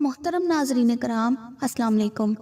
محترم ناظرین کرام، السلام علیکم۔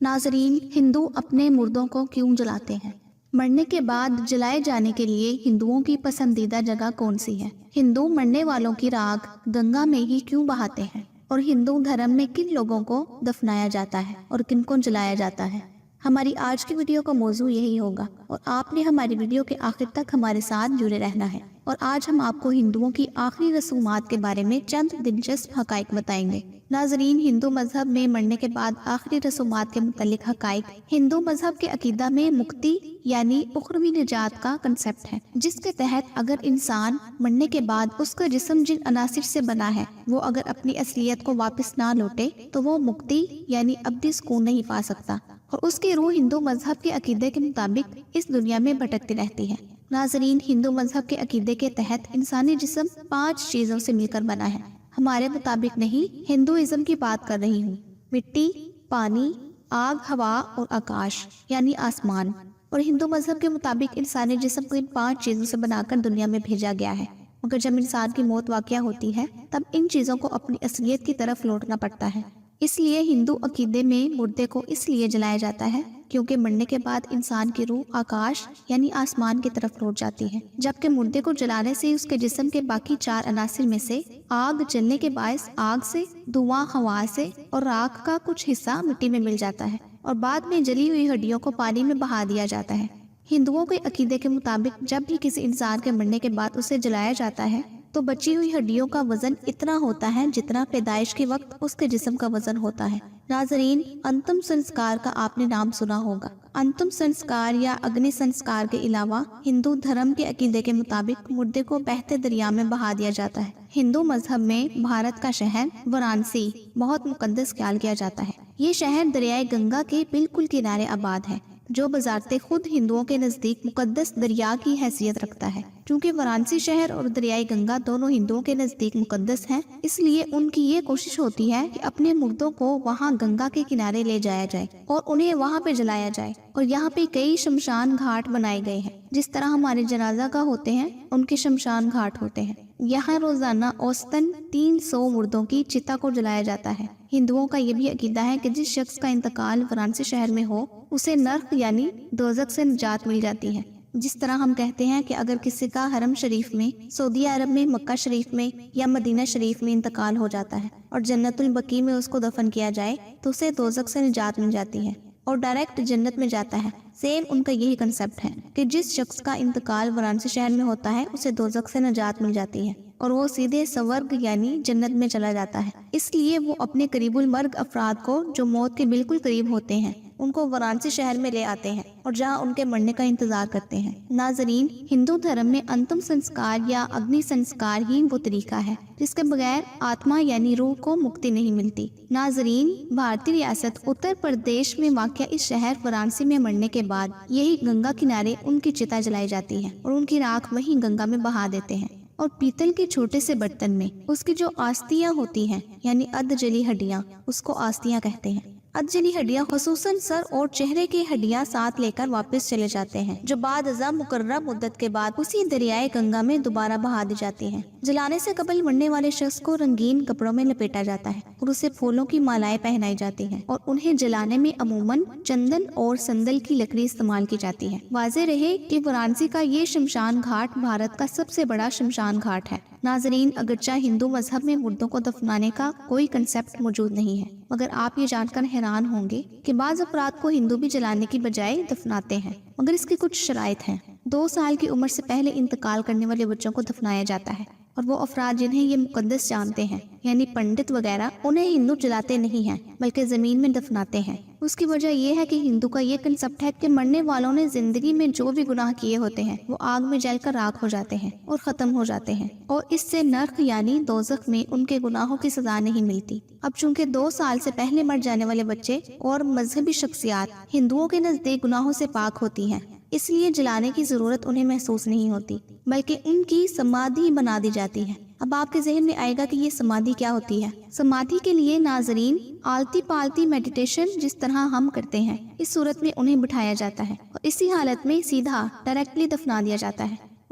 ناظرین، ہندو اپنے مردوں کو کیوں جلاتے ہیں؟ مرنے کے بعد جلائے جانے کے لیے ہندوؤں کی پسندیدہ جگہ کون سی ہے؟ ہندو مرنے والوں کی راکھ گنگا میں ہی کیوں بہاتے ہیں؟ اور ہندو دھرم میں کن لوگوں کو دفنایا جاتا ہے اور کن کو جلایا جاتا ہے؟ ہماری آج کی ویڈیو کا موضوع یہی ہوگا اور آپ نے ہماری ویڈیو کے آخر تک ہمارے ساتھ جڑے رہنا ہے۔ اور آج ہم آپ کو ہندوؤں کی آخری رسومات کے بارے میں چند دلچسپ حقائق بتائیں گے۔ ناظرین، ہندو مذہب میں مرنے کے بعد آخری رسومات کے متعلق حقائق۔ ہندو مذہب کے عقیدہ میں مکتی یعنی اخروی نجات کا کنسپٹ ہے، جس کے تحت اگر انسان مرنے کے بعد اس کا جسم جن عناصر سے بنا ہے وہ اگر اپنی اصلیت کو واپس نہ لوٹے تو وہ مکتی یعنی ابدی سکون نہیں پا سکتا، اور اس کی روح ہندو مذہب کے عقیدے کے مطابق اس دنیا میں بھٹکتی رہتی ہے۔ ناظرین، ہندو مذہب کے عقیدے کے تحت انسانی جسم 5 چیزوں سے مل کر بنا ہے۔ ہمارے مطابق نہیں، ہندوازم کی بات کر رہی ہوں۔ مٹی، پانی، آگ، ہوا اور آکاش یعنی آسمان۔ اور ہندو مذہب کے مطابق انسانی جسم کو ان 5 چیزوں سے بنا کر دنیا میں بھیجا گیا ہے، مگر جب انسان کی موت واقع ہوتی ہے تب ان چیزوں کو اپنی اصلیت کی طرف لوٹنا پڑتا ہے۔ اس لیے ہندو عقیدے میں مردے کو اس لیے جلایا جاتا ہے کیونکہ مرنے کے بعد انسان کی روح آکاش یعنی آسمان کی طرف لوٹ جاتی ہے، جبکہ مردے کو جلانے سے اس کے جسم کے باقی 4 عناصر میں سے آگ جلنے کے باعث آگ سے، دھواں ہوا سے اور راکھ کا کچھ حصہ مٹی میں مل جاتا ہے اور بعد میں جلی ہوئی ہڈیوں کو پانی میں بہا دیا جاتا ہے۔ ہندوؤں کے عقیدے کے مطابق جب بھی کسی انسان کے مرنے کے بعد اسے جلایا جاتا ہے تو بچی ہوئی ہڈیوں کا وزن اتنا ہوتا ہے جتنا پیدائش کے وقت اس کے جسم کا وزن ہوتا ہے۔ ناظرین، انتم سنسکار کا آپ نے نام سنا ہوگا۔ انتم سنسکار یا اگنی سنسکار کے علاوہ ہندو دھرم کے عقیدے کے مطابق مردے کو بہتے دریا میں بہا دیا جاتا ہے۔ ہندو مذہب میں بھارت کا شہر وارانسی بہت مقدس خیال کیا جاتا ہے۔ یہ شہر دریائے گنگا کے بالکل کنارے آباد ہے، جو بذات خود ہندوؤں کے نزدیک مقدس دریا کی حیثیت رکھتا ہے۔ چونکہ وارانسی شہر اور دریائے گنگا دونوں ہندوؤں کے نزدیک مقدس ہیں، اس لیے ان کی یہ کوشش ہوتی ہے کہ اپنے مردوں کو وہاں گنگا کے کنارے لے جایا جائے اور انہیں وہاں پہ جلایا جائے۔ اور یہاں پہ کئی شمشان گھاٹ بنائے گئے ہیں، جس طرح ہمارے جنازہ گاہ ہوتے ہیں ان کے شمشان گھاٹ ہوتے ہیں۔ یہاں روزانہ اوسطاً 300 مردوں کی چتا کو جلایا جاتا ہے۔ ہندوؤں کا یہ بھی عقیدہ ہے کہ جس شخص کا انتقال وارانسی شہر میں ہو اسے نرک یعنی دوزخ سے نجات مل جاتی ہے۔ جس طرح ہم کہتے ہیں کہ اگر کسی کا حرم شریف میں، سعودی عرب میں، مکہ شریف میں یا مدینہ شریف میں انتقال ہو جاتا ہے اور جنت البقیع میں اس کو دفن کیا جائے تو اسے دوزخ سے نجات مل جاتی ہے اور ڈائریکٹ جنت میں جاتا ہے، سیم ان کا یہی کنسپٹ ہے کہ جس شخص کا انتقال وارانسی شہر میں ہوتا ہے اسے دوزخ سے نجات مل جاتی ہے اور وہ سیدھے سورگ یعنی جنت میں چلا جاتا ہے۔ اس لیے وہ اپنے قریب المرگ افراد کو جو موت کے بالکل قریب ہوتے ہیں ان کو وارانسی شہر میں لے آتے ہیں اور جہاں ان کے مرنے کا انتظار کرتے ہیں۔ ناظرین، ہندو دھرم میں انتم سنسکار یا اگنی سنسکار ہی وہ طریقہ ہے جس کے بغیر آتما یعنی روح کو مکتی نہیں ملتی۔ ناظرین، بھارتی ریاست اتر پردیش میں واقع اس شہر وارانسی میں مرنے کے بعد یہی گنگا کنارے ان کی چتا جلائی جاتی ہے اور ان کی راکھ وہیں گنگا میں بہا دیتے ہیں اور پیتل کے چھوٹے سے برتن میں اس کی جو آستیاں ہوتی ہیں یعنی ادھ جلی ہڈیاں، اس کو آستیاں کہتے ہیں۔ ادھ جلی ہڈیاں خصوصاً سر اور چہرے کی ہڈیاں ساتھ لے کر واپس چلے جاتے ہیں، جو بعد ازاں مقررہ مدت کے بعد اسی دریائے گنگا میں دوبارہ بہا دی جاتی ہیں۔ جلانے سے قبل مرنے والے شخص کو رنگین کپڑوں میں لپیٹا جاتا ہے اور اسے پھولوں کی مالائیں پہنائی جاتی ہیں اور انہیں جلانے میں عموماً چندن اور سندل کی لکڑی استعمال کی جاتی ہے۔ واضح رہے کہ وارانسی کا یہ شمشان گھاٹ بھارت کا سب سے بڑا شمشان گھاٹ ہے۔ ناظرین، اگرچہ ہندو مذہب میں مردوں کو دفنانے کا کوئی کنسپٹ موجود نہیں ہے، مگر آپ یہ جان کر حیران ہوں گے کہ بعض افراد کو ہندو بھی جلانے کی بجائے دفناتے ہیں، مگر اس کی کچھ شرائط ہیں۔ 2 سال کی عمر سے پہلے انتقال کرنے والے بچوں کو دفنایا جاتا ہے اور وہ افراد جنہیں یہ مقدس جانتے ہیں یعنی پنڈت وغیرہ انہیں ہندو جلاتے نہیں ہیں بلکہ زمین میں دفناتے ہیں۔ اس کی وجہ یہ ہے کہ ہندو کا یہ کنسپٹ ہے کہ مرنے والوں نے زندگی میں جو بھی گناہ کیے ہوتے ہیں وہ آگ میں جل کر راکھ ہو جاتے ہیں اور ختم ہو جاتے ہیں اور اس سے نرک یعنی دوزخ میں ان کے گناہوں کی سزا نہیں ملتی۔ اب چونکہ 2 سال سے پہلے مر جانے والے بچے اور مذہبی شخصیات ہندوؤں کے نزدیک گناہوں سے پاک ہوتی ہیں، اس لیے جلانے کی ضرورت انہیں محسوس نہیں ہوتی بلکہ ان کی سمادھی بنا دی جاتی ہے۔ اب آپ کے ذہن میں آئے گا کہ یہ سمادھی کیا ہوتی ہے؟ سمادھی کے لیے ناظرین آلتی پالتی میڈیٹیشن جس طرح ہم کرتے ہیں اس صورت میں انہیں بٹھایا جاتا ہے اور اسی حالت میں سیدھا ڈائریکٹلی دفنا دیا جاتا ہے